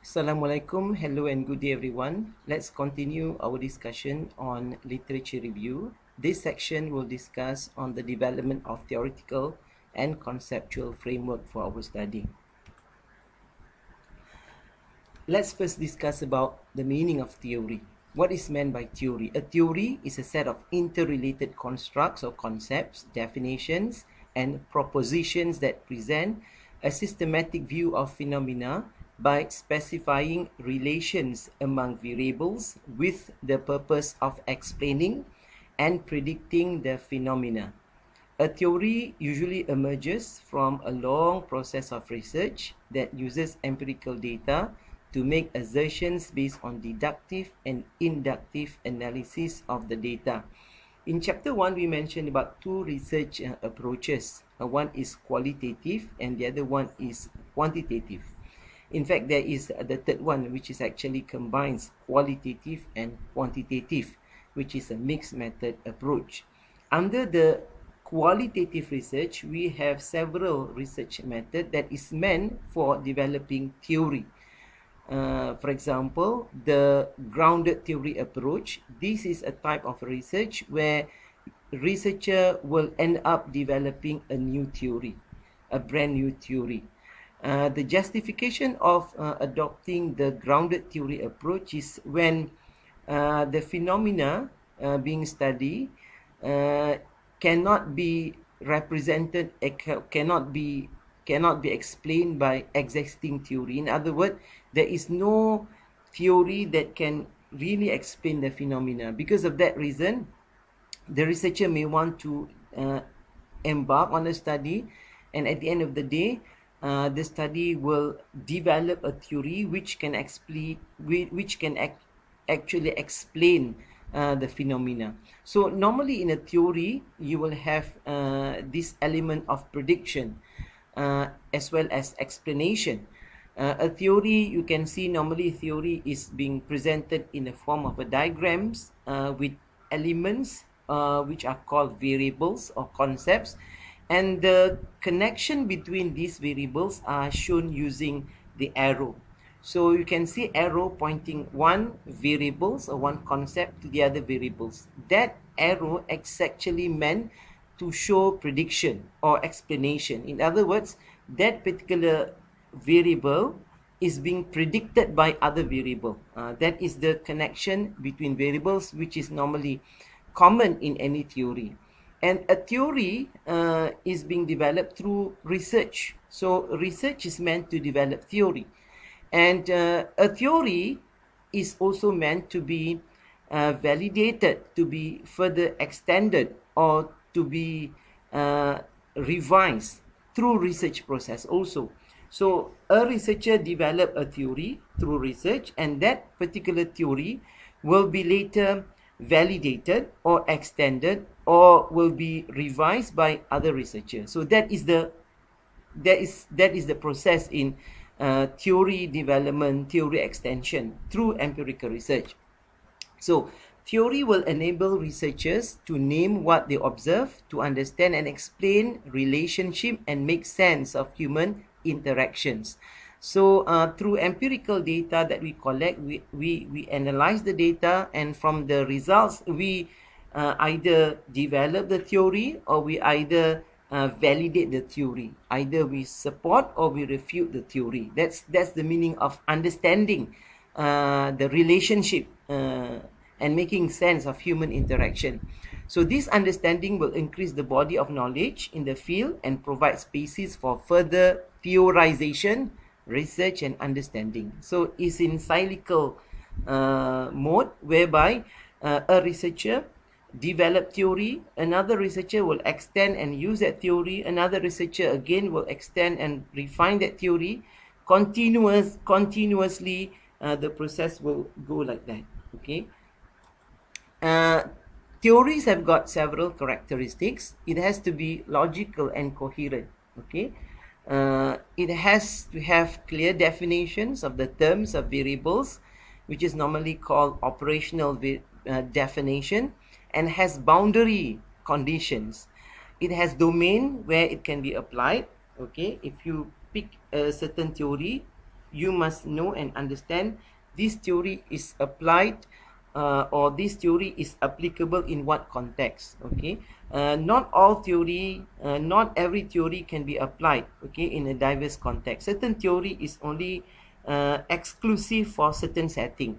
Assalamualaikum, hello and good day everyone. Let's continue our discussion on literature review. This section will discuss on the development of theoretical and conceptual framework for our study. Let's first discuss about the meaning of theory. What is meant by theory? A theory is a set of interrelated constructs or concepts, definitions, and propositions that present a systematic view of phenomena by specifying relations among variables with the purpose of explaining and predicting the phenomena. A theory usually emerges from a long process of research that uses empirical data to make assertions based on deductive and inductive analysis of the data. In chapter 1, we mentioned about two research approaches. One is qualitative and the other one is quantitative. In fact, there is the third one, which is actually combines qualitative and quantitative, which is a mixed method approach. Under the qualitative research, we have several research methods that is meant for developing theory. For example, the grounded theory approach. This is a type of research where researcher will end up developing a new theory, a brand new theory. The justification of adopting the grounded theory approach is when the phenomena being studied cannot be represented, cannot be explained by existing theory. In other words, there is no theory that can really explain the phenomena. Because of that reason, the researcher may want to embark on a study, and at the end of the day, the study will develop a theory which can actually explain the phenomena. So normally in a theory, you will have this element of prediction as well as explanation. A theory, you can see normally theory is being presented in the form of a diagrams with elements which are called variables or concepts, and the connection between these variables are shown using the arrow. So you can see arrow pointing one variables or one concept to the other variables. That arrow is actually meant to show prediction or explanation. In other words, that particular variable is being predicted by other variable. That is the connection between variables, which is normally common in any theory. And a theory is being developed through research. So research is meant to develop theory. And a theory is also meant to be validated, to be further extended, or to be revised through research process also. So a researcher develop a theory through research, and that particular theory will be later validated or extended or will be revised by other researchers. So that is the process in theory development, theory extension through empirical research. So theory will enable researchers to name what they observe, to understand and explain relationship and make sense of human interactions. So through empirical data that we collect, we analyze the data, and from the results we either develop the theory or we either validate the theory. Either we support or we refute the theory. That's the meaning of understanding the relationship and making sense of human interaction. So this understanding will increase the body of knowledge in the field and provide spaces for further theorization, research and understanding. So it's in cyclical mode, whereby a researcher develop theory, another researcher will extend and use that theory, another researcher again will extend and refine that theory. Continuously the process will go like that. Okay. Theories have got several characteristics. It has to be logical and coherent. Okay. It has to have clear definitions of the terms of variables, which is normally called operational definition, and has boundary conditions. It has domain where it can be applied. Okay, if you pick a certain theory, you must know and understand this theory is applied or this theory is applicable in what context. Okay, not all theory, not every theory can be applied, okay, in a diverse context. Certain theory is only exclusive for certain setting.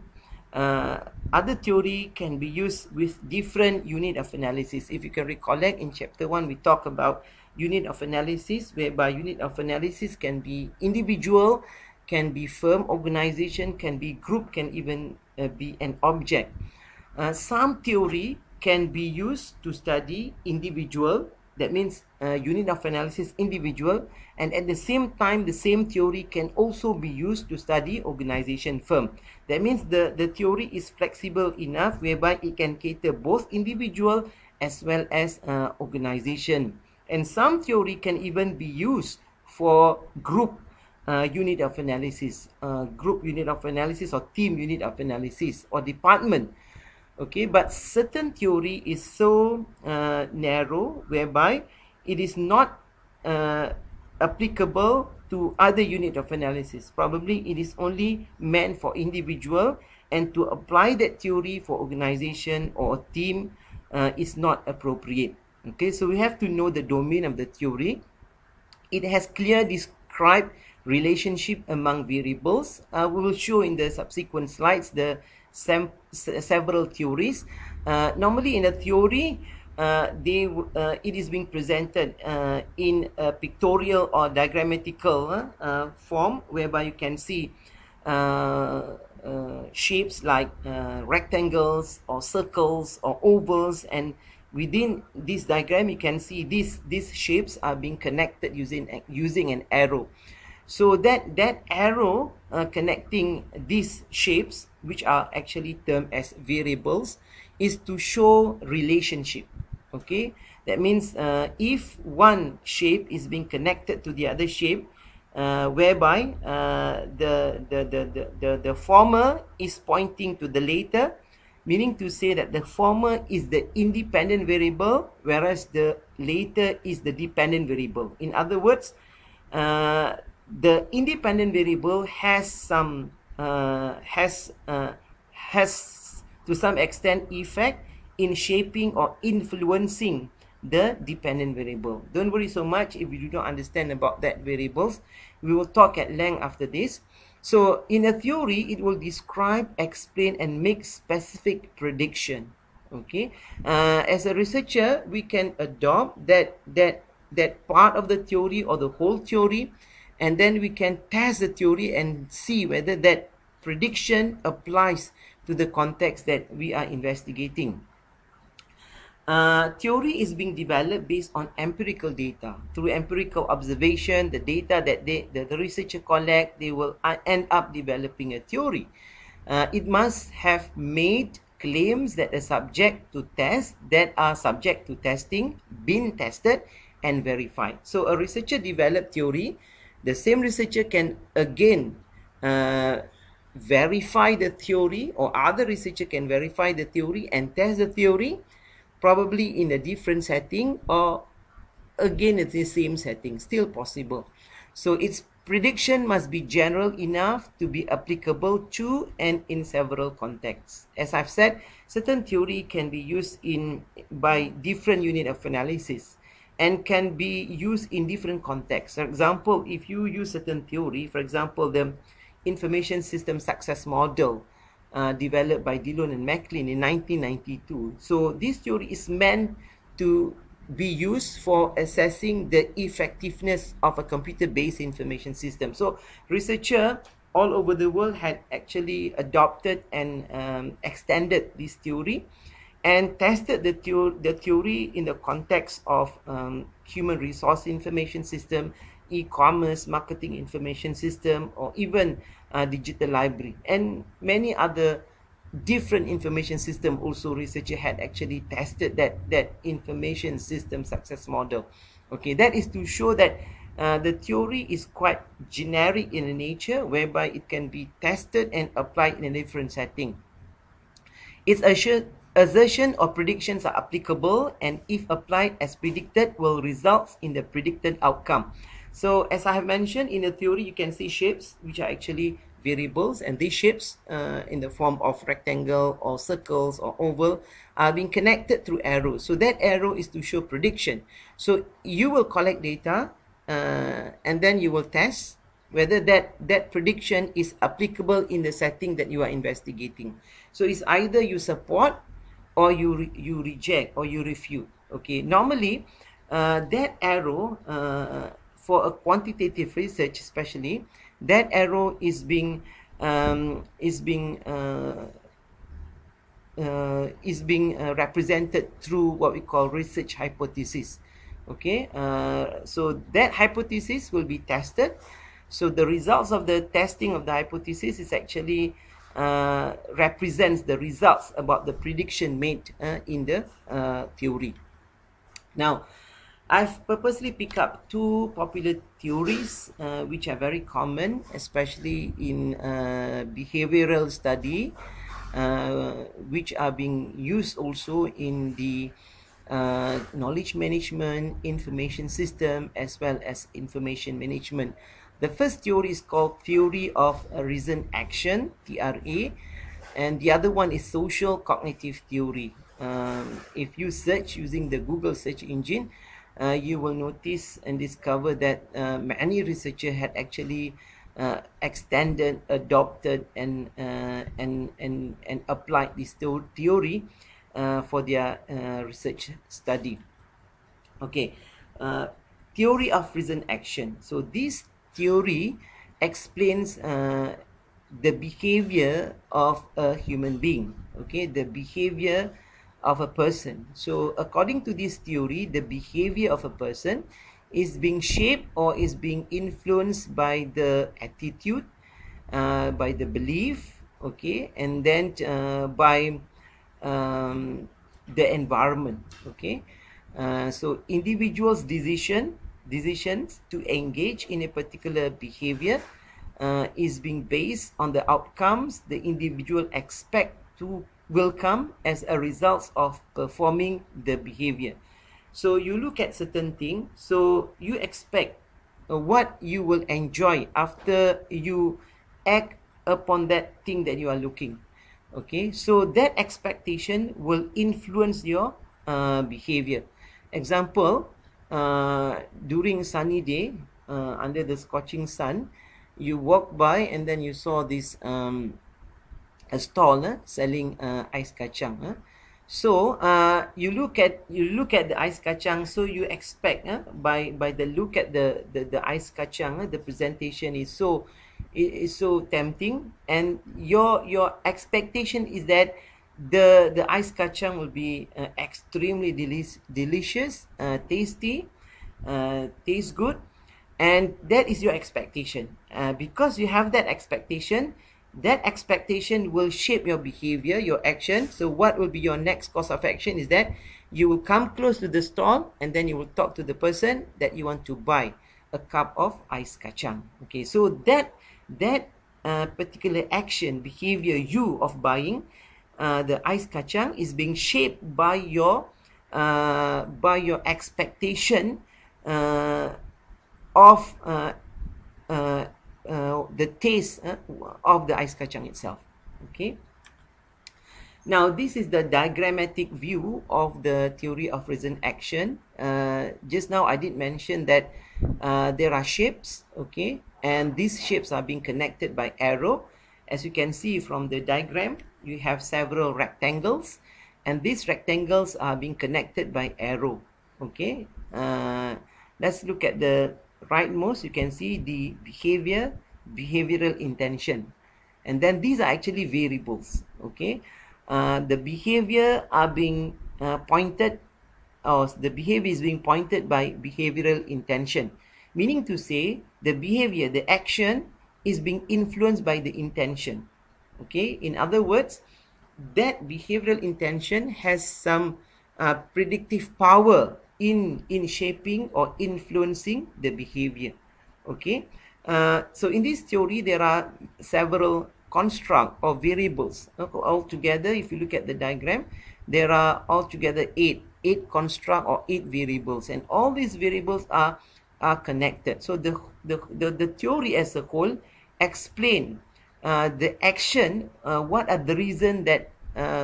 Other theory can be used with different unit of analysis. If you can recollect, in chapter 1 we talk about unit of analysis, whereby unit of analysis can be individual, can be firm, organization, can be group, can even be an object. Some theory can be used to study individual, that means unit of analysis individual, and at the same time the same theory can also be used to study organization, firm. That means the theory is flexible enough whereby it can cater both individual as well as organization. And some theory can even be used for group unit of analysis, group unit of analysis, or team unit of analysis, or department. Okay, but certain theory is so narrow whereby it is not applicable to other unit of analysis. Probably it is only meant for individual, and to apply that theory for organization or team is not appropriate. Okay, so we have to know the domain of the theory. It has clear described relationship among variables. We will show in the subsequent slides the several theories. Normally in a theory, it is being presented in a pictorial or diagrammatical form, whereby you can see shapes like rectangles or circles or ovals, and within this diagram you can see these shapes are being connected using an arrow. So that arrow connecting these shapes, which are actually termed as variables, is to show relationship. Okay, that means if one shape is being connected to the other shape, whereby the former is pointing to the later, meaning to say that the former is the independent variable, whereas the later is the dependent variable. In other words, the independent variable has some has to some extent effect in shaping or influencing the dependent variable. Don't worry so much if you do not understand about that variables. We will talk at length after this. So in a theory, it will describe, explain, and make specific prediction. Okay, as a researcher, we can adopt that part of the theory or the whole theory, and then we can test the theory and see whether that prediction applies to the context that we are investigating. Theory is being developed based on empirical data. Through empirical observation, the data that the researcher collect, they will end up developing a theory. It must have made claims that are subject to test, that are subject to testing, been tested and verified. So a researcher developed theory. The same researcher can again verify the theory, or other researcher can verify the theory and test the theory, probably in a different setting, or again it's the same setting, still possible. So its prediction must be general enough to be applicable to and in several contexts. As I've said, certain theory can be used by different unit of analysis and can be used in different contexts. For example, if you use certain theory, for example, the information system success model developed by Dillon and McLean in 1992. So this theory is meant to be used for assessing the effectiveness of a computer-based information system. So researchers all over the world had actually adopted and extended this theory and tested the theory in the context of human resource information system, e-commerce, marketing information system, or even digital library, and many other different information system. Also, researcher had actually tested that information system success model. Okay, that is to show that the theory is quite generic in nature, whereby it can be tested and applied in a different setting. Its assertion or predictions are applicable, and if applied as predicted, will result in the predicted outcome. So as I have mentioned, in the theory, you can see shapes which are actually variables, and these shapes in the form of rectangle or circles or oval are being connected through arrows. So that arrow is to show prediction. So you will collect data and then you will test whether that prediction is applicable in the setting that you are investigating. So it's either you support or you reject or you refute. Okay, normally that arrow for a quantitative research especially, that arrow is being represented through what we call research hypothesis. Okay, so that hypothesis will be tested. So the results of the testing of the hypothesis is actually represents the results about the prediction made in the theory. Now, I've purposely picked up two popular theories which are very common, especially in behavioral study, which are being used also in the knowledge management, information system, as well as information management. The first theory is called Theory of Reason Action, TRA, and the other one is Social Cognitive Theory. If you search using the Google search engine, you will notice and discover that many researchers had actually extended, adopted, and applied this theory for their research study. Okay, theory of reason action. So this theory explains the behavior of a human being. Okay, the behavior of a person. So according to this theory, the behavior of a person is being shaped or is being influenced by the attitude, by the belief, okay, and then by the environment. Okay, so individuals' decisions to engage in a particular behavior is being based on the outcomes the individual expect to will come as a result of performing the behavior. So you look at certain things, so you expect what you will enjoy after you act upon that thing that you are looking. Okay, so that expectation will influence your behavior. Example, during sunny day, under the scorching sun, you walk by and then you saw this a stall selling ice kacang. So you look at the ice kacang, so you expect by the look at the ice kacang, the presentation is so tempting, and your expectation is that the ice kacang will be extremely delicious, tasty, tastes good, and that is your expectation. Because you have that expectation will shape your behavior, your action. So what will be your next course of action is that you will come close to the stall and then you will talk to the person that you want to buy a cup of ice kacang. Okay, so that particular action, behavior, you of buying the ice kacang is being shaped by your expectation of the taste of the ice kacang itself. Okay. Now this is the diagrammatic view of the theory of reason action. Just now I did mention that there are shapes, okay, and these shapes are being connected by arrow. As you can see from the diagram, you have several rectangles, and these rectangles are being connected by arrow. Okay. Let's look at the rightmost. You can see the behavioral intention, and then these are actually variables. Okay, the behavior are being pointed, or the behavior is being pointed by behavioral intention, meaning to say the behavior, the action is being influenced by the intention. Okay, in other words, that behavioral intention has some predictive power in shaping or influencing the behavior. Okay, so in this theory there are several construct or variables. Altogether, if you look at the diagram, there are altogether eight construct or 8 variables, and all these variables are are connected. So the theory as a whole explain the action, what are the reasons that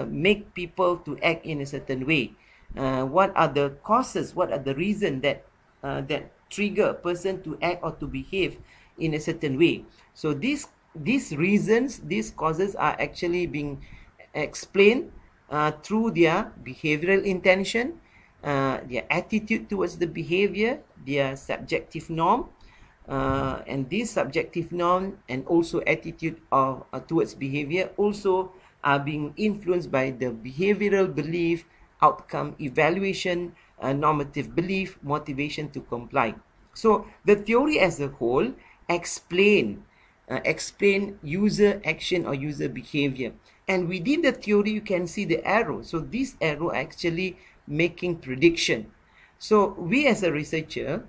make people to act in a certain way, what are the causes, what are the reasons that that trigger a person to act or to behave in a certain way. So these reasons, these causes are actually being explained through their behavioral intention, their attitude towards the behavior, their subjective norm, and this subjective norm and also attitude of towards behavior also are being influenced by the behavioral belief, outcome evaluation, normative belief, motivation to comply. So the theory as a whole explain user action or user behavior, and within the theory you can see the arrow. So this arrow actually making prediction. So we as a researcher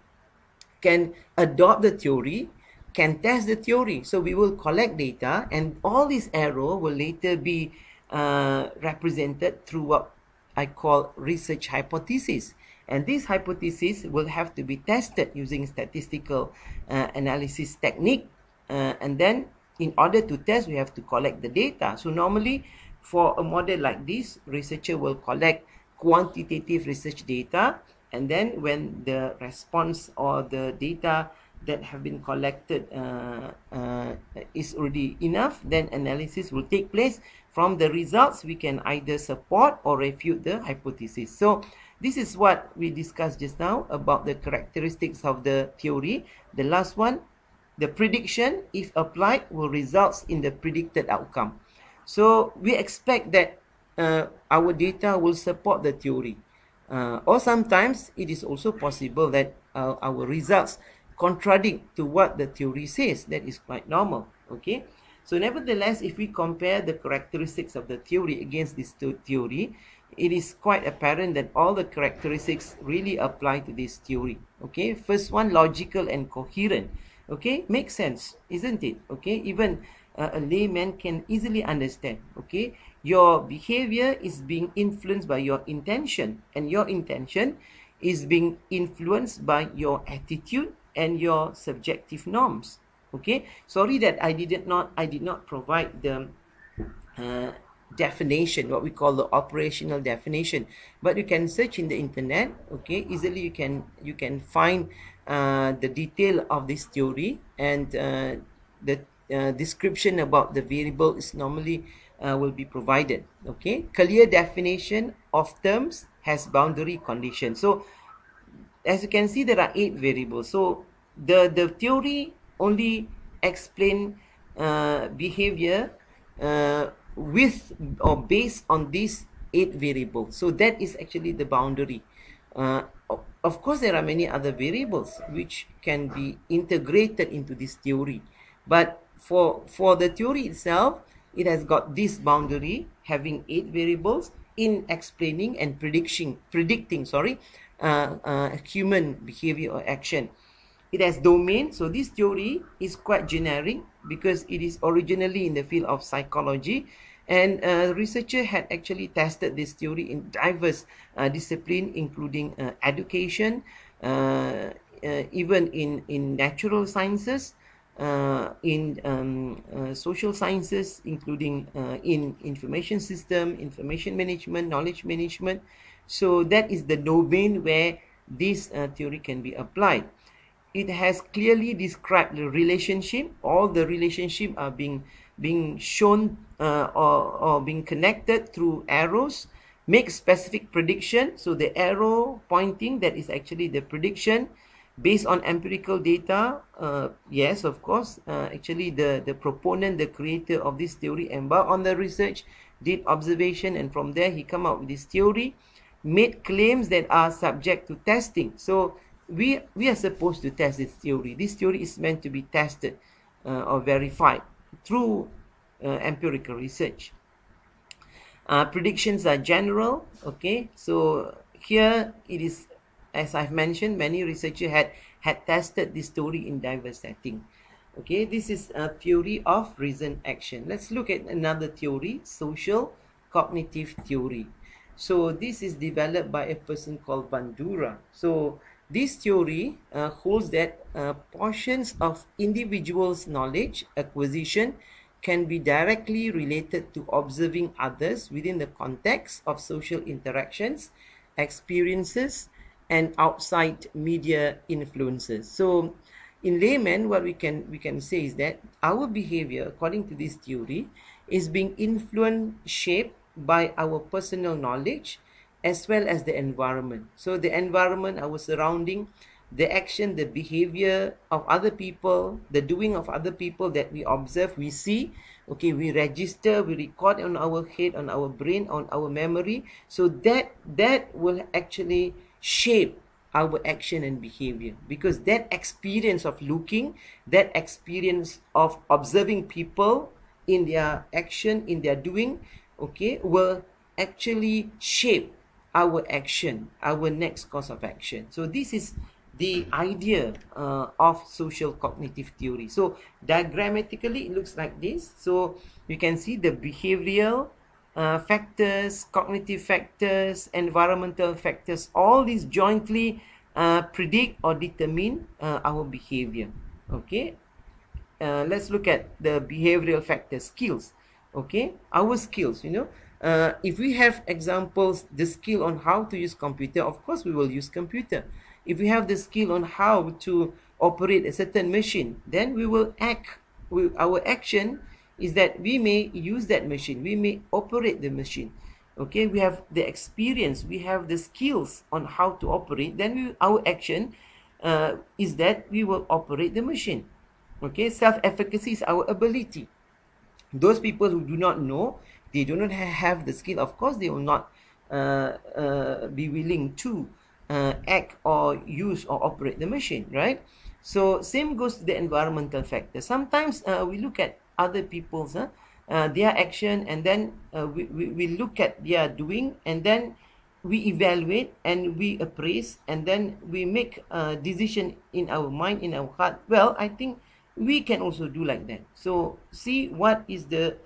can adopt the theory, can test the theory. So we will collect data, and all these arrow will later be represented through what I call research hypothesis. And this hypothesis will have to be tested using statistical analysis technique. And then in order to test, we have to collect the data. So normally for a model like this, researcher will collect quantitative research data, and then when the response or the data that have been collected is already enough, then analysis will take place. From the results, we can either support or refute the hypothesis. So this is what we discussed just now about the characteristics of the theory. The last one, the prediction, if applied, will result in the predicted outcome. So we expect that our data will support the theory. Or sometimes it is also possible that our results contradict to what the theory says. That is quite normal. Okay. So nevertheless, if we compare the characteristics of the theory against this theory, it is quite apparent that all the characteristics really apply to this theory. Okay. First one, logical and coherent. Okay. Makes sense, isn't it? Okay. Even a layman can easily understand. Okay. Your behavior is being influenced by your intention, and your intention is being influenced by your attitude and your subjective norms. Okay, sorry that I did not provide the definition, what we call the operational definition, but you can search in the internet. Okay, easily you can find the detail of this theory, and the description about the variable is normally will be provided. Okay, clear definition of terms has boundary conditions. So as you can see, there are 8 variables. So the theory only explain behavior with or based on these 8 variables. So that is actually the boundary. Of course, there are many other variables which can be integrated into this theory, but for the theory itself, it has got this boundary, having 8 variables in explaining and predicting human behavior or action. It has domain. So this theory is quite generic because it is originally in the field of psychology, and researchers had actually tested this theory in diverse disciplines, including education, even in natural sciences, in social sciences, including in information system, information management, knowledge management. So that is the domain where this theory can be applied. It has clearly described the relationship. All the relationship are being shown or being connected through arrows. Make specific prediction. So the arrow pointing, that is actually the prediction based on empirical data. Yes, of course. Actually, the proponent, the creator of this theory, embarked on the research, did observation, and from there he come up with this theory, made claims that are subject to testing. So we are supposed to test this theory. This theory is meant to be tested or verified through empirical research. Predictions are general. Okay, so here it is, as I've mentioned, many researchers had tested this theory in diverse settings. Okay, this is a theory of reason action. Let's look at another theory, social cognitive theory. So this is developed by a person called Bandura. So This theory holds that portions of individuals' knowledge acquisition can be directly related to observing others within the context of social interactions, experiences, and outside media influences. So in layman, what we can say is that our behavior, according to this theory, is being influenced, shaped by our personal knowledge as well as the environment. So the environment, our surrounding, the action, the behavior of other people, the doing of other people that we observe, we see, okay, we register, we record on our head, on our brain, on our memory. So that will actually shape our action and behavior, because that experience of looking, that experience of observing people in their action, in their doing, okay, will actually shape our action, our next course of action. So this is the idea of social cognitive theory. So diagrammatically, it looks like this. So you can see the behavioral factors, cognitive factors, environmental factors, all these jointly predict or determine our behavior. Okay, let's look at the behavioral factors, skills. Okay, our skills, if we have examples, the skill on how to use computer, of course we will use computer. If we have the skill on how to operate a certain machine, then we will act. Our action is that we may use that machine, we may operate the machine. Okay, we have the experience, we have the skills on how to operate, then our action is that we will operate the machine. Okay, self-efficacy is our ability. Those people who do not know, they do not have the skill, of course they will not be willing to act or use or operate the machine, right? So same goes to the environmental factor. Sometimes we look at other people's their action, and then we look at their doing, and then we evaluate and we appraise, and then we make a decision in our mind, in our heart. Well, I think we can also do like that. So see what is the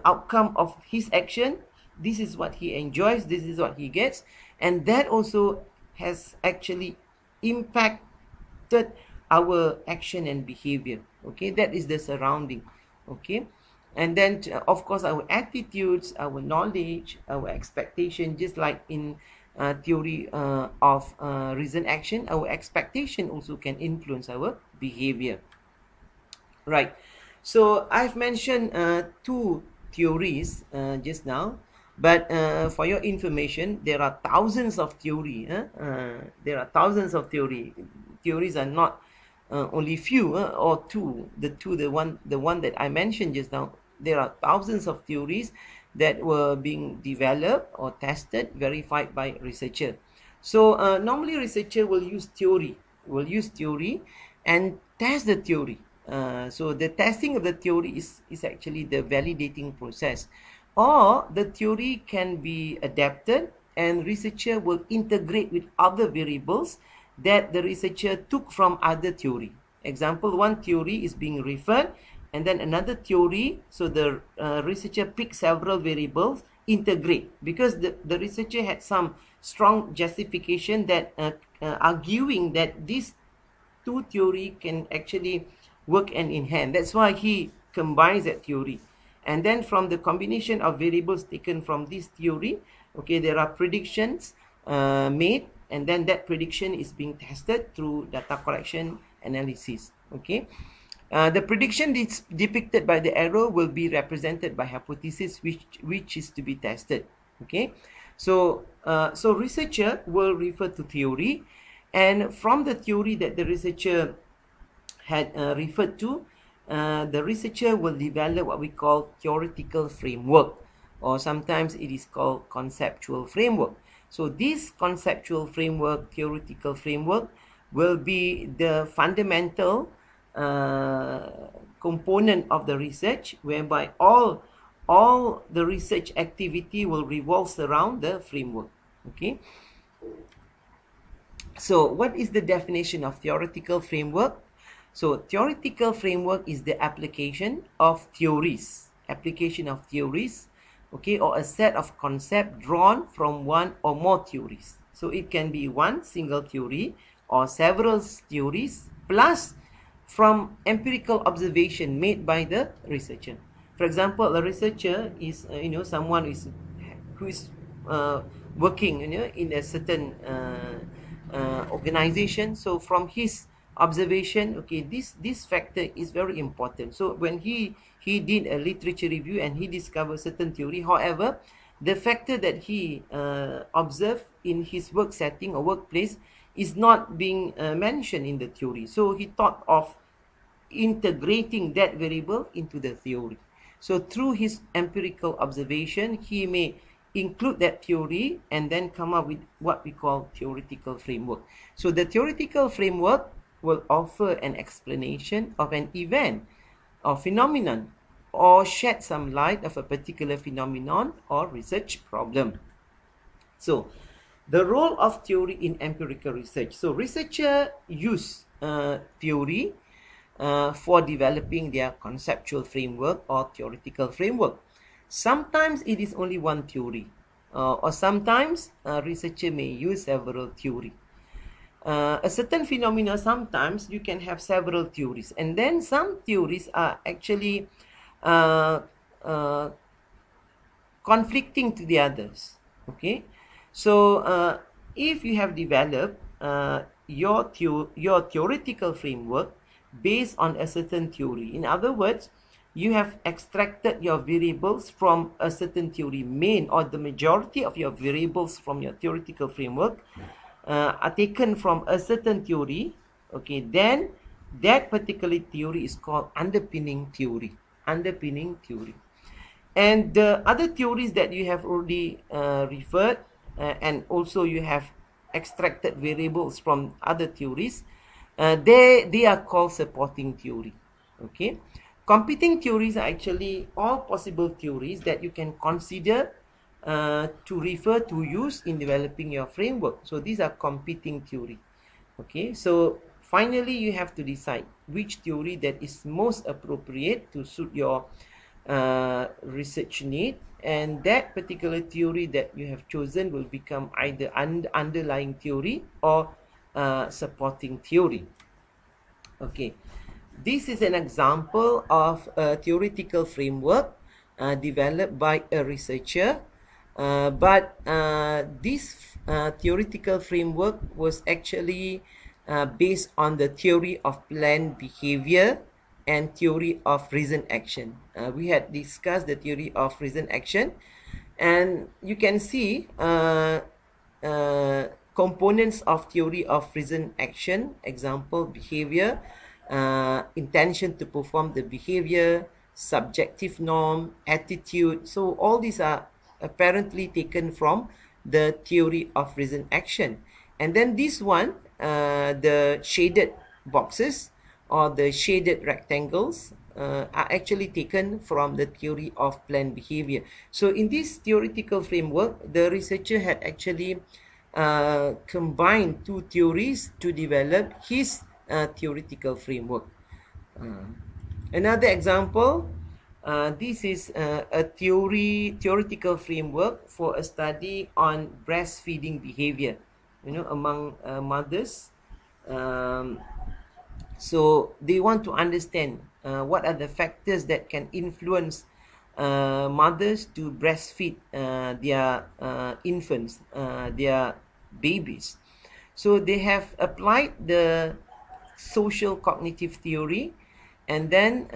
outcome of his action. This is what he enjoys, this is what he gets, and that also has actually impacted our action and behavior. Okay, that is the surrounding. Okay, and then of course our attitudes, our knowledge, our expectation, just like in theory of reason action, our expectation also can influence our behavior. Right, so I've mentioned two theories just now, but for your information, there are thousands of theory. There are thousands of theory. Theories are not only few or two. The one that I mentioned just now. There are thousands of theories that were being developed or tested, verified by researcher. So normally researcher will use theory, and test the theory. So the testing of the theory is actually the validating process. Or the theory can be adapted, and researcher will integrate with other variables that the researcher took from other theory. Example, one theory is being referred, and then another theory, so the researcher picks several variables, integrate, because the researcher had some strong justification that arguing that these two theory can actually work hand in hand. That's why he combines that theory. And then from the combination of variables taken from this theory, okay, there are predictions made, and then that prediction is being tested through data collection analysis. Okay, the prediction depicted by the arrow will be represented by hypothesis which is to be tested. Okay, so so researcher will refer to theory, and from the theory that the researcher had referred to, the researcher will develop what we call theoretical framework, or sometimes it is called conceptual framework. So this conceptual framework, theoretical framework, will be the fundamental component of the research, whereby all the research activity will revolve around the framework. Okay, so what is the definition of theoretical framework? So theoretical framework is the application of theories, okay, or a set of concepts drawn from one or more theories. So it can be one single theory or several theories plus from empirical observation made by the researcher. For example, a researcher is someone who is working in a certain organization. So from his observation, okay, this factor is very important. So when he did a literature review and he discovered certain theory, however, the factor that he observed in his work setting or workplace is not being mentioned in the theory. So he thought of integrating that variable into the theory. So through his empirical observation, he may include that theory and then come up with what we call theoretical framework. So the theoretical framework will offer an explanation of an event or phenomenon, or shed some light of a particular phenomenon or research problem. So the role of theory in empirical research. So researchers use theory for developing their conceptual framework or theoretical framework. Sometimes it is only one theory, or sometimes a researcher may use several theories. A certain phenomena, sometimes you can have several theories, and then some theories are actually conflicting to the others. Okay, so if you have developed your theoretical framework based on a certain theory, in other words, you have extracted your variables from a certain theory, main or the majority of your variables from your theoretical framework are taken from a certain theory, okay, then that particular theory is called underpinning theory. Underpinning theory. And the other theories that you have already referred, and also you have extracted variables from other theories, they are called supporting theory. Okay, competing theories are actually all possible theories that you can consider to refer to use in developing your framework. So these are competing theory. Okay, so finally you have to decide which theory that is most appropriate to suit your research need, and that particular theory that you have chosen will become either underlying theory or supporting theory. Okay, this is an example of a theoretical framework developed by a researcher, but this theoretical framework was actually based on the theory of planned behavior and theory of reason action. We had discussed the theory of reason action, and you can see components of theory of reason action. Example, behavior, intention to perform the behavior, subjective norm, attitude. So all these are apparently taken from the theory of reason action. And then this one, the shaded boxes or the shaded rectangles are actually taken from the theory of planned behavior. So in this theoretical framework, the researcher had actually combined two theories to develop his theoretical framework. Another example, this is a theoretical framework for a study on breastfeeding behavior, among mothers. So they want to understand what are the factors that can influence mothers to breastfeed their infants, their babies. So they have applied the social cognitive theory, and then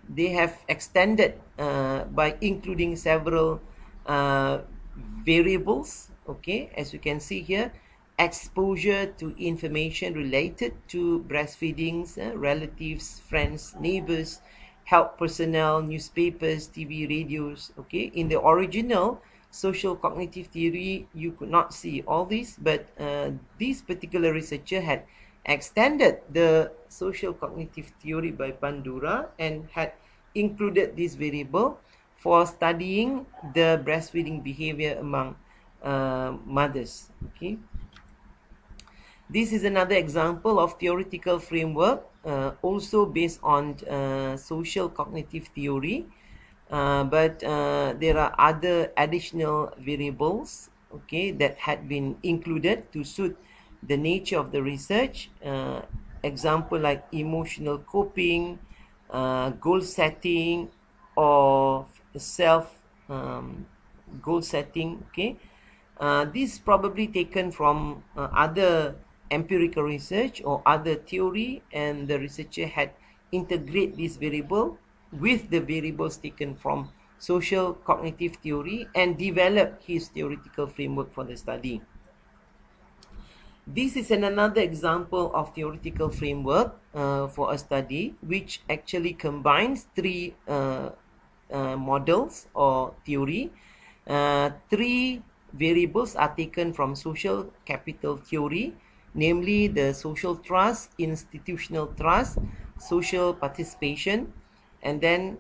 they have extended by including several variables. Okay, as you can see here, exposure to information related to breastfeedings, relatives, friends, neighbors, health personnel, newspapers, TV, radios. Okay, in the original social cognitive theory, you could not see all this, but this particular researcher had extended the social cognitive theory by Bandura and had included this variable for studying the breastfeeding behavior among mothers. Okay, this is another example of theoretical framework, also based on social cognitive theory, but there are other additional variables okay, that had been included to suit the nature of the research. Example like emotional coping, goal setting, or self goal setting. Okay, this probably taken from other empirical research or other theory, and the researcher had integrate this variable with the variables taken from social cognitive theory and develop his theoretical framework for the study. This is another example of theoretical framework for a study which actually combines three models or theory. Three variables are taken from social capital theory, namely the social trust, institutional trust, social participation, and then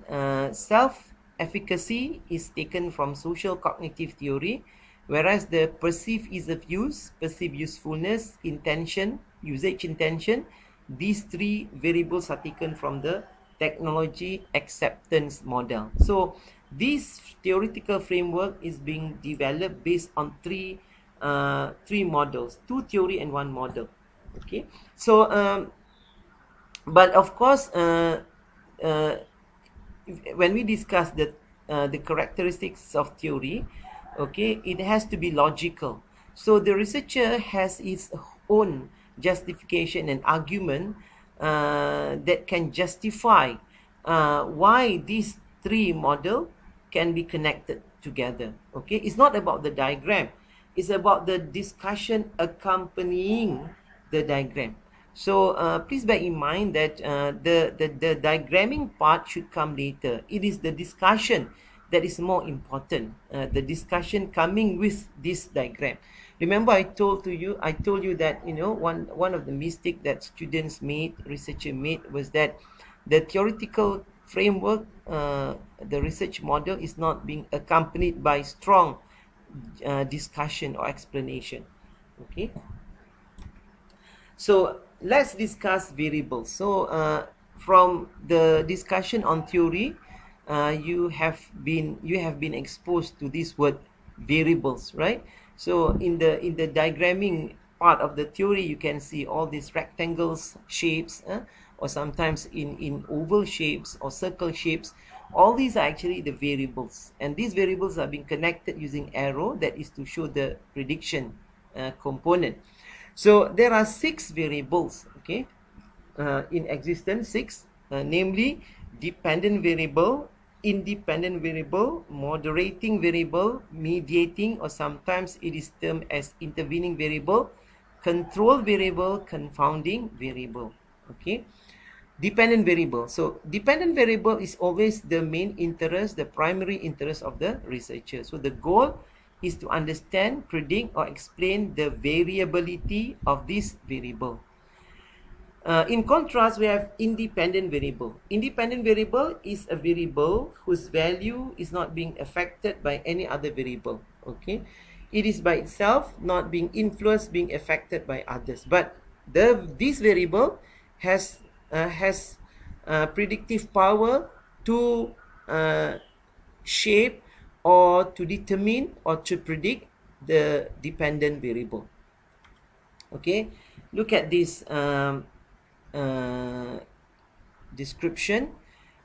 self-efficacy is taken from social cognitive theory, whereas the perceived ease of use, perceived usefulness, intention, usage intention, these three variables are taken from the technology acceptance model. So this theoretical framework is being developed based on three models, two theory and one model. Okay, so but of course, when we discuss the characteristics of theory, okay, it has to be logical. So the researcher has its own justification and argument that can justify why these three model can be connected together. Okay, it's not about the diagram, it's about the discussion accompanying the diagram. So please bear in mind that the diagramming part should come later. It is the discussion that is more important, the discussion coming with this diagram. Remember, I told you that, you know, one of the mistake that students made, researcher made, was that the theoretical framework, the research model, is not being accompanied by strong discussion or explanation. Okay, so let's discuss variables. So from the discussion on theory, you have been exposed to this word variables, right? So in the diagramming part of the theory, you can see all these rectangles shapes, or sometimes in oval shapes or circle shapes. All these are actually the variables, and these variables are being connected using arrow, that is to show the prediction component. So there are 6 variables, okay, in existence, 6, namely dependent variable, independent variable, moderating variable, mediating, or sometimes it is termed as intervening variable, control variable, confounding variable. Okay, dependent variable. So dependent variable is always the main interest, the primary interest of the researcher. So the goal is to understand, predict, or explain the variability of this variable. In contrast, we have independent variable. Independent variable is a variable whose value is not being affected by any other variable. Okay, it is by itself, not being influenced, being affected by others. But this variable has predictive power to shape or to determine or to predict the dependent variable. Okay, look at this description.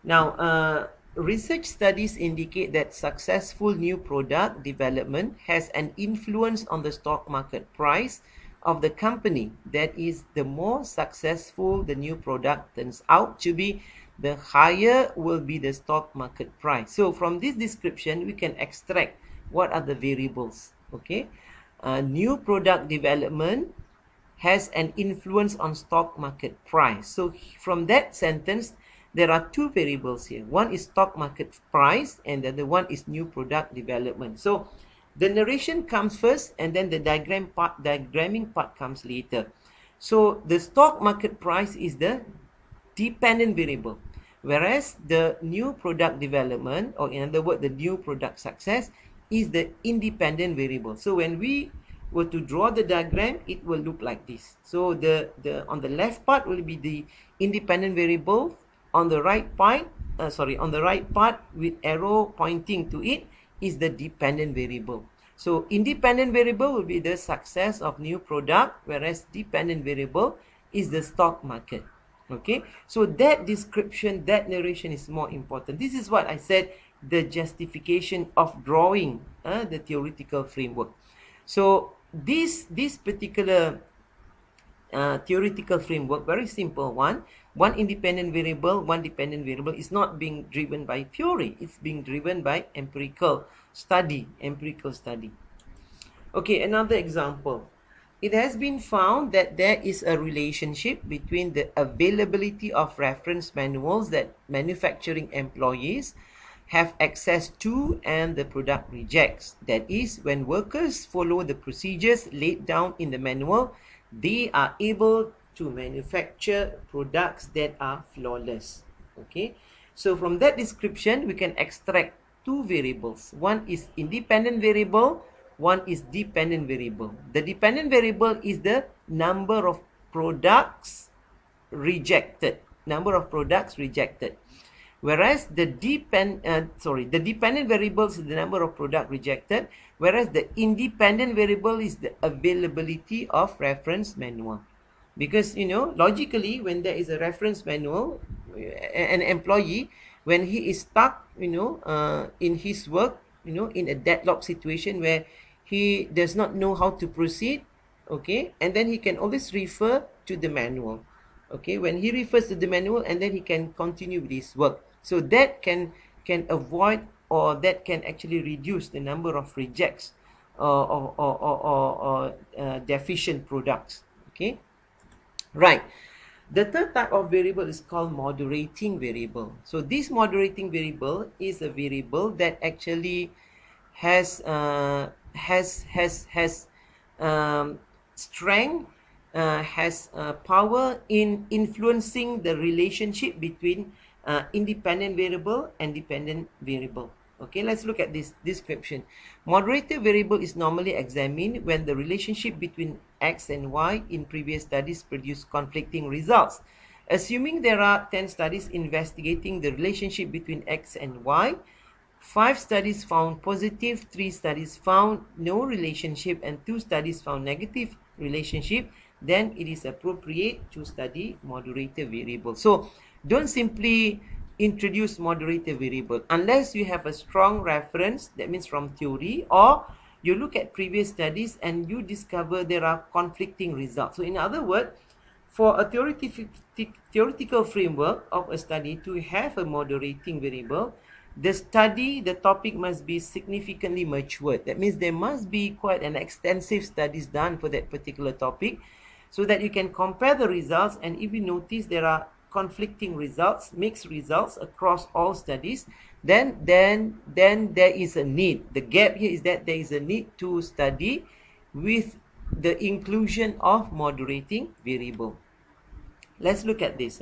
Now, research studies indicate that successful new product development has an influence on the stock market price of the company. That is, the more successful the new product turns out to be, the higher will be the stock market price. So from this description, we can extract what are the variables. Okay, new product development has an influence on stock market price. So from that sentence, there are 2 variables here. One is stock market price, and the other one is new product development. So the narration comes first, and then the diagramming part comes later. So the stock market price is the dependent variable, whereas the new product development, or in other words, the new product success, is the independent variable. So when we were to draw the diagram, it will look like this. So the on the left part will be the independent variable. On the right part, on the right part with arrow pointing to it, is the dependent variable. So independent variable will be the success of new product, whereas dependent variable is the stock market. Okay, so that description, that narration is more important. This is what I said, the justification of drawing the theoretical framework. So this particular theoretical framework, very simple one independent variable, one dependent variable, is not being driven by theory, it's being driven by empirical study. Okay, another example. It has been found that there is a relationship between the availability of reference manuals that manufacturing employees have access to and the product rejects. That is, when workers follow the procedures laid down in the manual, they are able to manufacture products that are flawless. Okay, so from that description, we can extract two variables. One is independent variable, one is dependent variable. The dependent variable is the number of products rejected. Whereas the dependent variable is the number of product rejected, whereas the independent variable is the availability of reference manual. Because, logically, when there is a reference manual, an employee, when he is stuck, in his work, in a deadlock situation where he does not know how to proceed, okay, and then he can always refer to the manual. Okay, when he refers to the manual, and then he can continue with his work. So that can avoid, or that can actually reduce the number of rejects or deficient products. Okay, right. The third type of variable is called moderating variable. So this moderating variable is a variable that actually has strength, has power in influencing the relationship between independent variable and dependent variable. Okay, let's look at this description. Moderator variable is normally examined when the relationship between X and Y in previous studies produce conflicting results. Assuming there are 10 studies investigating the relationship between X and Y, 5 studies found positive, 3 studies found no relationship, and 2 studies found negative relationship, then it is appropriate to study moderator variable. So don't simply introduce moderator variable unless you have a strong reference, that means from theory, or you look at previous studies and you discover there are conflicting results. So in other words, for a theoretical framework of a study to have a moderating variable, the topic must be significantly matured. That means there must be quite an extensive studies done for that particular topic, so that you can compare the results, and if you notice there are conflicting results, mixed results across all studies, then there is a need. The gap here is that there is a need to study with the inclusion of moderating variable. Let's look at this.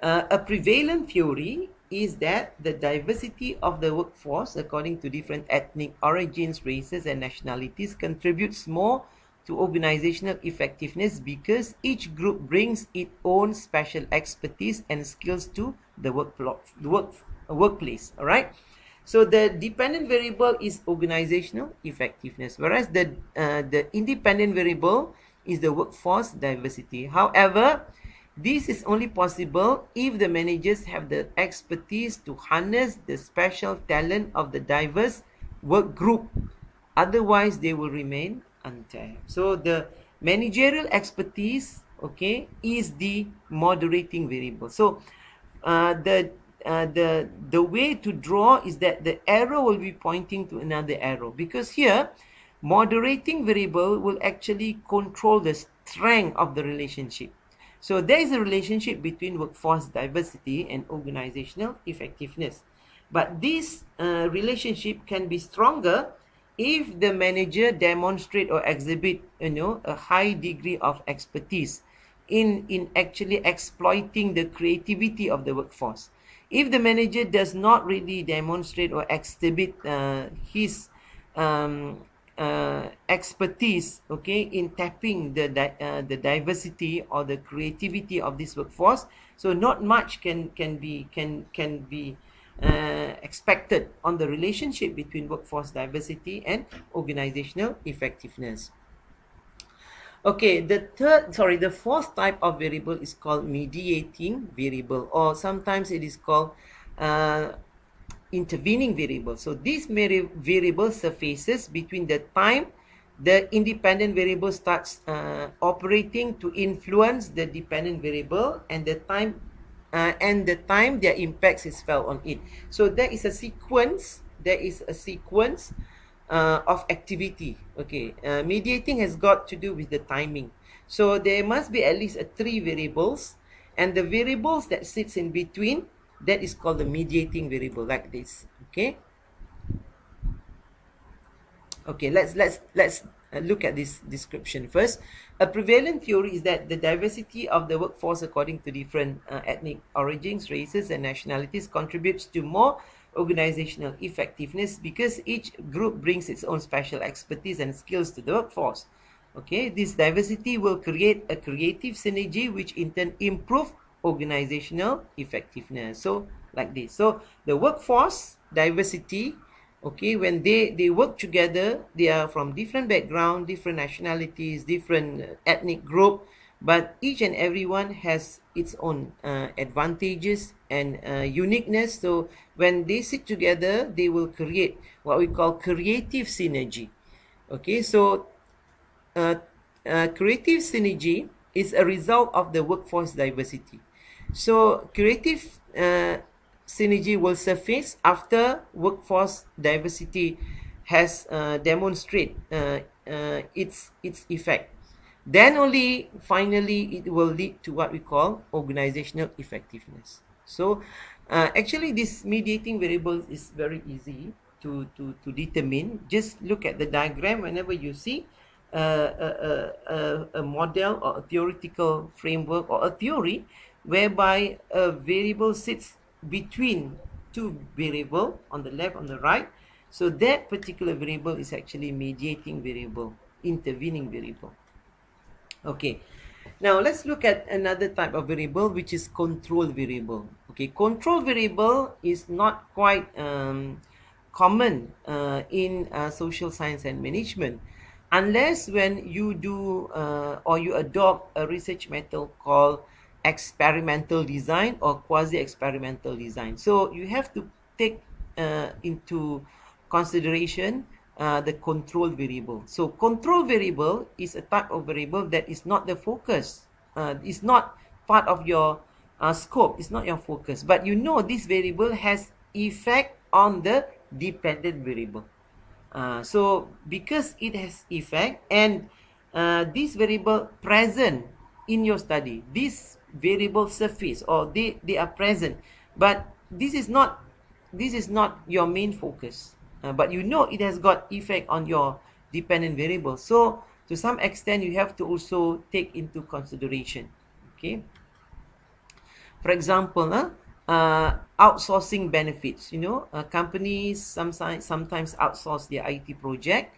A prevalent theory is that the diversity of the workforce according to different ethnic origins, races, and nationalities contributes more to organizational effectiveness because each group brings its own special expertise and skills to the workplace. All right. So the dependent variable is organizational effectiveness, whereas the independent variable is the workforce diversity. However, this is only possible if the managers have the expertise to harness the special talent of the diverse work group. Otherwise, they will remain untapped. So the managerial expertise, okay, is the moderating variable. So the way to draw is that the arrow will be pointing to another arrow, because here moderating variable will actually control the strength of the relationship. So there is a relationship between workforce diversity and organizational effectiveness. But this relationship can be stronger if the manager demonstrate or exhibit, a high degree of expertise in actually exploiting the creativity of the workforce. If the manager does not really demonstrate or exhibit his expertise, okay, in tapping the diversity or the creativity of this workforce, so not much can be expected on the relationship between workforce diversity and organizational effectiveness. Okay, the fourth type of variable is called mediating variable, or sometimes it is called intervening variable. So this variable surfaces between the time the independent variable starts operating to influence the dependent variable and the time their impacts is felt on it. So there is a sequence. Of activity. Okay, mediating has got to do with the timing. So there must be at least 3 variables, and the variables that sits in between, that is called the mediating variable, like this. Okay. Okay, let's look at this description first. A prevalent theory is that the diversity of the workforce according to different ethnic origins, races, and nationalities contributes to more organizational effectiveness because each group brings its own special expertise and skills to the workforce. Okay, this diversity will create a creative synergy which in turn improve organizational effectiveness. So like this. So the workforce diversity, okay, when they work together, they are from different background, different nationalities, different ethnic group, but each and everyone has its own advantages and uniqueness. So when they sit together, they will create what we call creative synergy. Okay, so creative synergy is a result of the workforce diversity. So creative synergy will surface after workforce diversity has demonstrated its effect. Then only finally it will lead to what we call organizational effectiveness. So actually this mediating variable is very easy to determine. Just look at the diagram whenever you see a model or a theoretical framework or a theory whereby a variable sits between 2 variables on the left, on the right. So that particular variable is actually mediating variable, intervening variable. Okay, now let's look at another type of variable, which is control variable. Okay, control variable is not quite common in social science and management, unless when you do or you adopt a research method called experimental design or quasi-experimental design. So you have to take into consideration the control variable. So control variable is a type of variable that is not the focus. It's not part of your scope. It's not your focus. But you know this variable has effect on the dependent variable. So because it has effect and this variable present in your study, this variable surface or they are present, but this is not your main focus. But you know it has got effect on your dependent variable. So to some extent you have to also take into consideration. Okay. For example, outsourcing benefits. You know, companies sometimes outsource their IT project.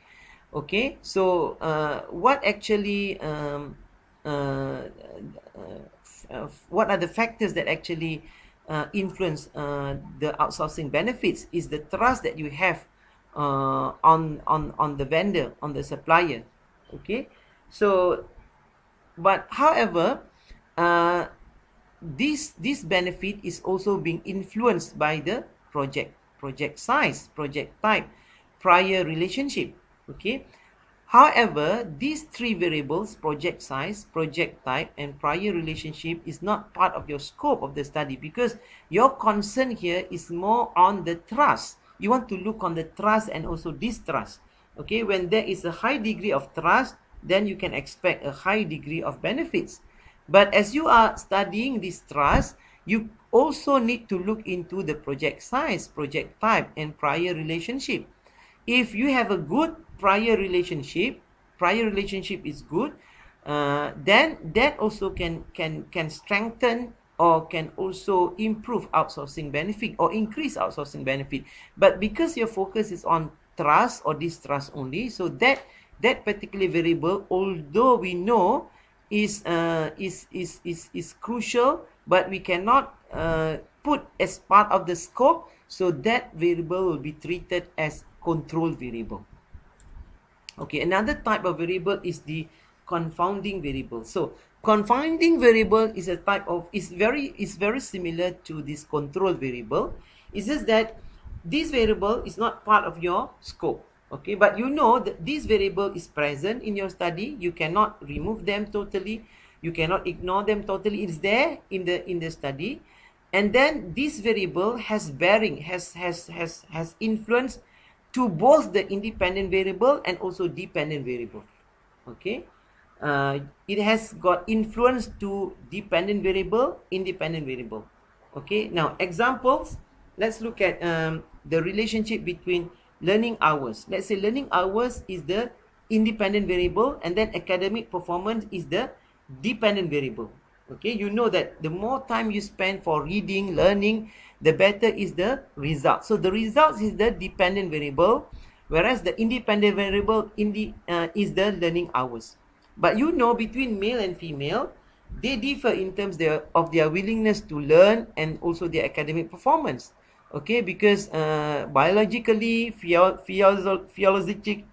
Okay, so what actually what are the factors that actually influence the outsourcing benefits? Is the trust that you have on the vendor, on the supplier. Okay, so but however this benefit is also being influenced by the project size, project type, prior relationship. Okay, however these 3 variables, project size, project type, and prior relationship, is not part of your scope of the study, because your concern here is more on the trust. You want to look on the trust and also distrust. Okay, when there is a high degree of trust, then you can expect a high degree of benefits. But as you are studying this trust, you also need to look into the project size, project type, and prior relationship. If you have a good prior relationship is good, then that also can strengthen or can also improve outsourcing benefit or increase outsourcing benefit. But because your focus is on trust or distrust only, so that particular variable, although we know is crucial, but we cannot put as part of the scope, So that variable will be treated as control variable. Okay, another type of variable is the confounding variable. So confounding variable is a type of, is very similar to this control variable. It's just that this variable is not part of your scope. Okay, but you know that this variable is present in your study. You cannot remove them totally. You cannot ignore them totally. It's there in the study. And then this variable has bearing, has influence to both the independent variable and also dependent variable. Okay, it has got influence to dependent variable, independent variable. Okay, now examples. Let's look at the relationship between learning hours. Let's say learning hours is the independent variable, and then academic performance is the dependent variable. Okay, you know that the more time you spend for reading, learning, the better is the result. So the results is the dependent variable, whereas the independent variable is the learning hours. But you know, between male and female, they differ in terms of their willingness to learn and also their academic performance. Okay, because biologically, physiologic,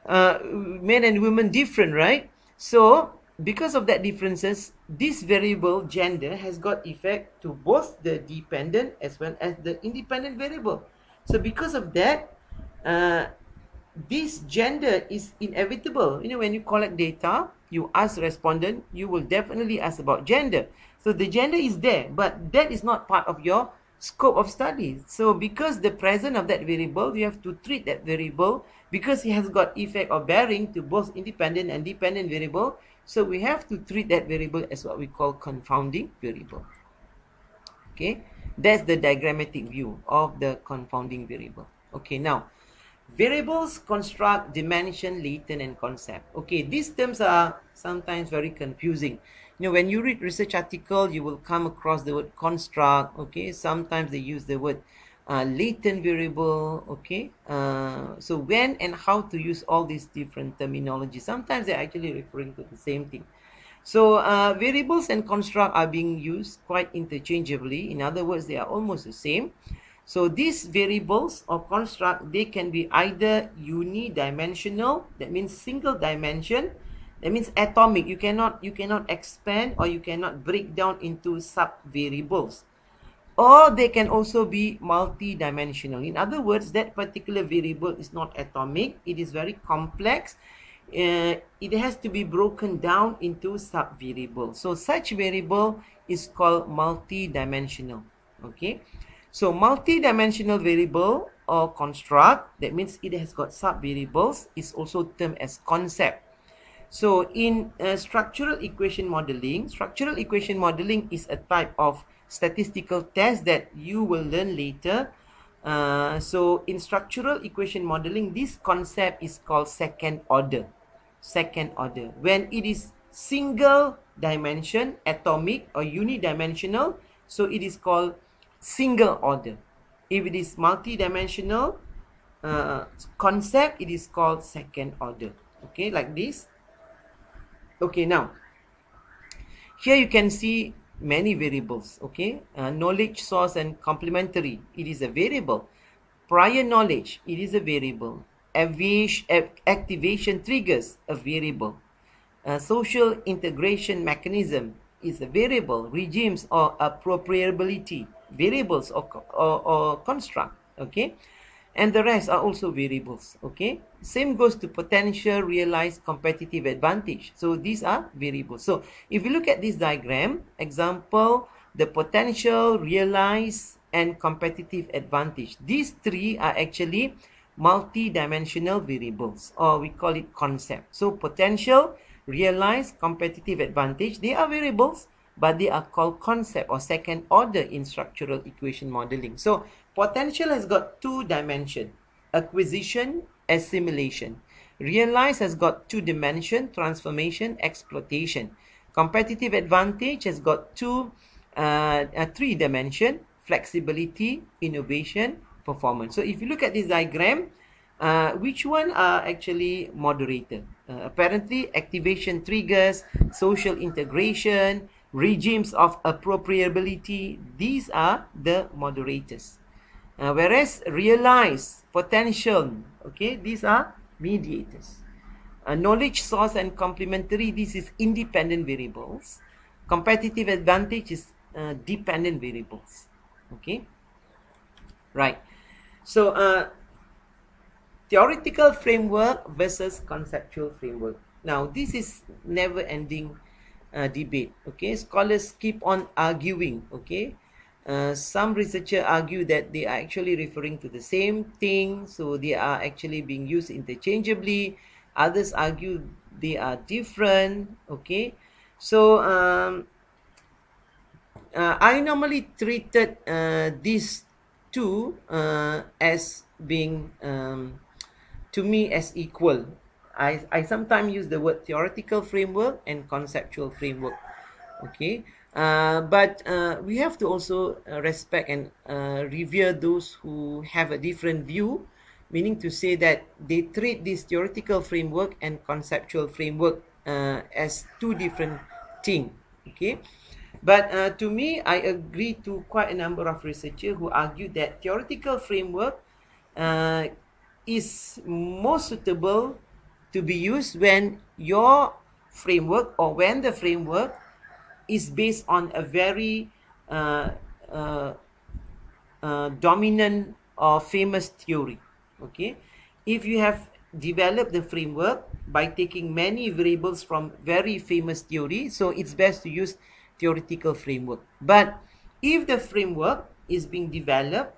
men and women different, right? So because of that differences, this variable gender has got effect to both the dependent as well as the independent variable. So because of that, this gender is inevitable. You know, when you collect data, you ask respondent, you will definitely ask about gender. So the gender is there, but that is not part of your scope of study. So because the presence of that variable, you have to treat that variable because it has got effect or bearing to both independent and dependent variable. So we have to treat that variable as what we call confounding variable. Okay, that's the diagrammatic view of the confounding variable. Okay, now variables, construct, dimension, latent, and concept. Okay, these terms are sometimes very confusing. You know, when you read research article, you will come across the word construct. Okay, sometimes they use the word latent variable. Okay, so when and how to use all these different terminology. Sometimes they're actually referring to the same thing. So variables and construct are being used quite interchangeably. In other words, they are almost the same. So these variables or construct, they can be either unidimensional, that means single dimension, that means atomic. You cannot expand or you cannot break down into sub-variables. Or they can also be multi-dimensional. In other words, that particular variable is not atomic. It is very complex. It has to be broken down into sub-variables. So such variable is called multi-dimensional. Okay. So multi-dimensional variable or construct, that means it has got sub-variables, is also termed as concept. So in structural equation modeling is a type of statistical test that you will learn later. So in structural equation modeling, this concept is called second order. When it is single dimension, atomic or unidimensional, so it is called single order. If it is multi-dimensional concept, it is called second order. Okay, like this. Okay, now here you can see many variables. Okay, knowledge source and complementary, it is a variable. Prior knowledge, it is a variable. Activation triggers, a variable. Social integration mechanism is a variable. Regimes or appropriability, variables or construct. Okay, and the rest are also variables. Okay, same goes to potential, realized, competitive advantage. So these are variables. So if you look at this diagram, example, the potential, realized, and competitive advantage, these three are actually multi-dimensional variables, or we call it concept. So potential, realized, competitive advantage, they are variables, but they are called concept or second order in structural equation modeling. So potential has got two dimensions, acquisition, assimilation. Realized has got two dimensions, transformation, exploitation. Competitive advantage has got three dimensions, flexibility, innovation, performance. So if you look at this diagram, which one are actually moderator? Apparently activation triggers, social integration, regimes of appropriability, these are the moderators. Whereas realize, potential, okay, these are mediators. Knowledge source and complementary, this is independent variables. Competitive advantage is dependent variables. Okay, right. So theoretical framework versus conceptual framework. Now this is never ending debate. Okay, scholars keep on arguing. Okay, some researchers argue that they are actually referring to the same thing, so they are actually being used interchangeably. Others argue they are different. Okay, so I normally treated these two as being to me as equal. I sometimes use the word theoretical framework and conceptual framework. Okay, but we have to also respect and revere those who have a different view, meaning to say that they treat this theoretical framework and conceptual framework as two different things. Okay, but to me, I agree to quite a number of researchers who argue that theoretical framework is most suitable to be used when your framework, or when the framework is based on a very dominant or famous theory. Okay, if you have developed the framework by taking many variables from very famous theory, so it's best to use theoretical framework. But if the framework is being developed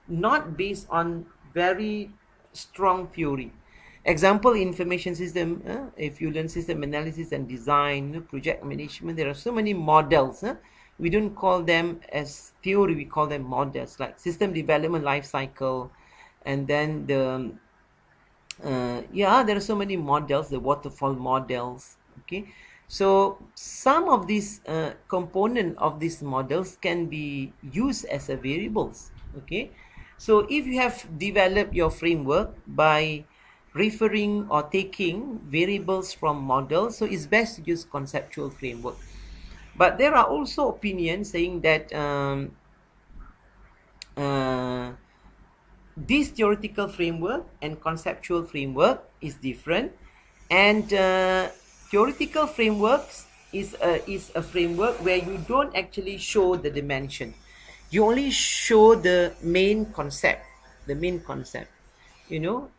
not based on very strong theory, example, information system, if you learn system analysis and design, project management, there are so many models. We don't call them as theory, we call them models, like system development life cycle. And then the there are so many models, the waterfall models. Okay, so some of these component of these models can be used as a variables. Okay, so if you have developed your framework by referring or taking variables from models, so it's best to use conceptual framework. But there are also opinions saying that this theoretical framework and conceptual framework is different, and theoretical frameworks is a framework where you don't actually show the dimension, you only show the main concept, you know.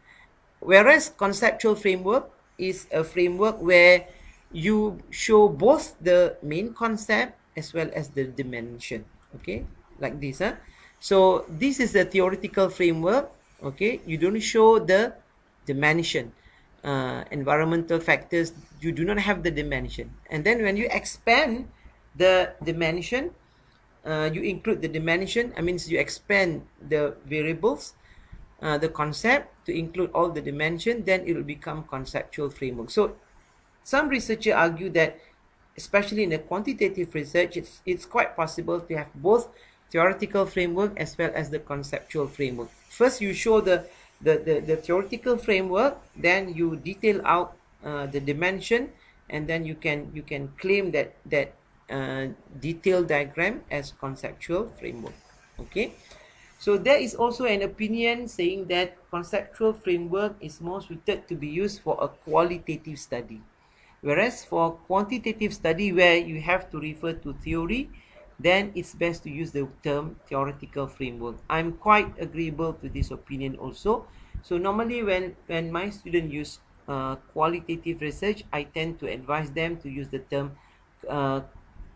Whereas conceptual framework is a framework where you show both the main concept as well as the dimension. Okay, like this. So this is a theoretical framework. Okay, you don't show the dimension. Environmental factors, you do not have the dimension. And then when you expand the dimension, you include the dimension. I mean, you expand the variables, the concept to include all the dimension, then it will become conceptual framework. So some researchers argue that, especially in the quantitative research, it's quite possible to have both theoretical framework as well as the conceptual framework. First, you show the theoretical framework, then you detail out the dimension, and then you can claim that detailed diagram as conceptual framework. Okay. So there is also an opinion saying that conceptual framework is more suited to be used for a qualitative study. Whereas for quantitative study, where you have to refer to theory, then it's best to use the term theoretical framework. I'm quite agreeable to this opinion also. So normally when my students use qualitative research, I tend to advise them to use the term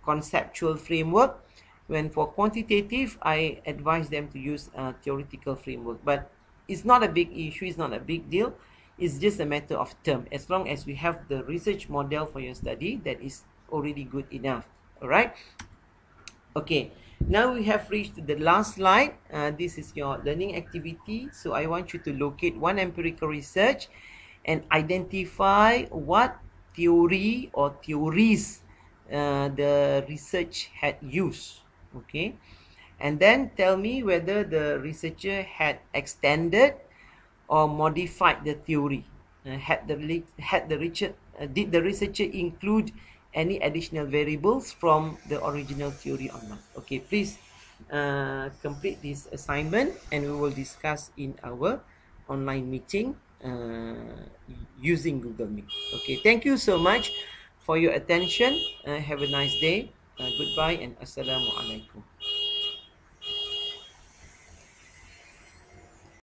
conceptual framework. When for quantitative, I advise them to use theoretical framework. But it's not a big issue, it's not a big deal. It's just a matter of term. As long as we have the research model for your study, that is already good enough. All right. Okay. Now we have reached the last slide. This is your learning activity. So I want you to locate one empirical research and identify what theory or theories the research had used. Okay, and then tell me whether the researcher had extended or modified the theory. Did the researcher include any additional variables from the original theory or not? Okay, please complete this assignment, and we will discuss in our online meeting using Google Meet. Okay, thank you so much for your attention. Have a nice day. Goodbye and Assalamu alaikum.